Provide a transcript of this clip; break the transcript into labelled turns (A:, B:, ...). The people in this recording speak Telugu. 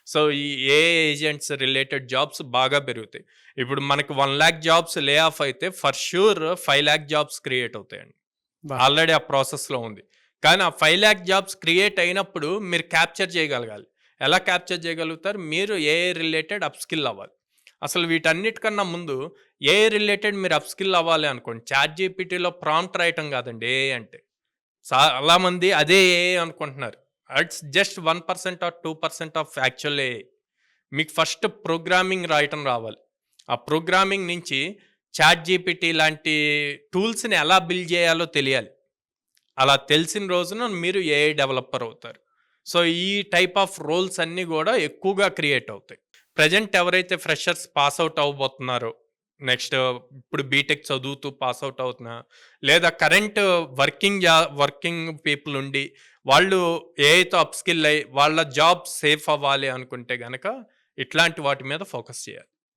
A: సో, ఈ ఏఐ ఏజెంట్స్ రిలేటెడ్ జాబ్స్ బాగా పెరుగుతాయి. ఇప్పుడు మనకు 1,00,000 జాబ్స్ లే ఆఫ్ అయితే ఫర్ ష్యూర్ 5,00,000 జాబ్స్ క్రియేట్ అవుతాయండి.
B: అబ్బా!
A: ఆల్రెడీ ఆ ప్రాసెస్‌లో ఉంది. కానీ ఆ 5,00,000 జాబ్స్ క్రియేట్ అయినప్పుడు మీరు క్యాప్చర్ చేయగలగాలి. ఎలా క్యాప్చర్ చేయగలుగుతారు? మీరు ఏఐ రిలేటెడ్ అప్‌స్కిల్ అవ్వాలి. అసలు వీటన్నిటికన్నా ముందు ఏఐ రిలేటెడ్ మీరు అప్‌స్కిల్ అవ్వాలి అనుకోండి. చాట్‌జీపీటీలో ప్రాంప్ట్ రాయటం కాదండి ఏఐ అంటే. చాలామంది అదే ఏఐ అనుకుంటున్నారు. It's just 1% or 2% of actual AI. మీకు ఫస్ట్ ప్రోగ్రామింగ్ రాయటం రావాలి. ఆ ప్రోగ్రామింగ్ నుంచి చాట్‌జీపీటీ లాంటి టూల్స్‌ని ఎలా బిల్డ్ చేయాలో తెలియాలి. అలా తెలిసిన రోజున మీరు ఏఐ డెవలపర్ అవుతారు. సో, ఈ టైప్ ఆఫ్ రోల్స్ అన్నీ గూడా ఎక్కువగా క్రియేట్ అవుతాయి. ప్రెజెంట్ ఎవరైతే ఫ్రెషర్స్ పాస్ ఔట్ అవ్వబోతున్నారో, నెక్స్ట్ ఇప్పుడు బీటెక్ చదువుతూ పాస్ ఔట్ అవుతున్నా, లేదా కరెంట్ వర్కింగ్ పీపుల్ ఉండి, వాళ్ళు ఏఐతో అప్‌స్కిల్ అయ్యి, వాళ్ళ జాబ్ సేఫ్ అవ్వాలి అనుకుంటే గనక, ఇట్లాంటి వాటి మీద ఫోకస్ చేయాలి.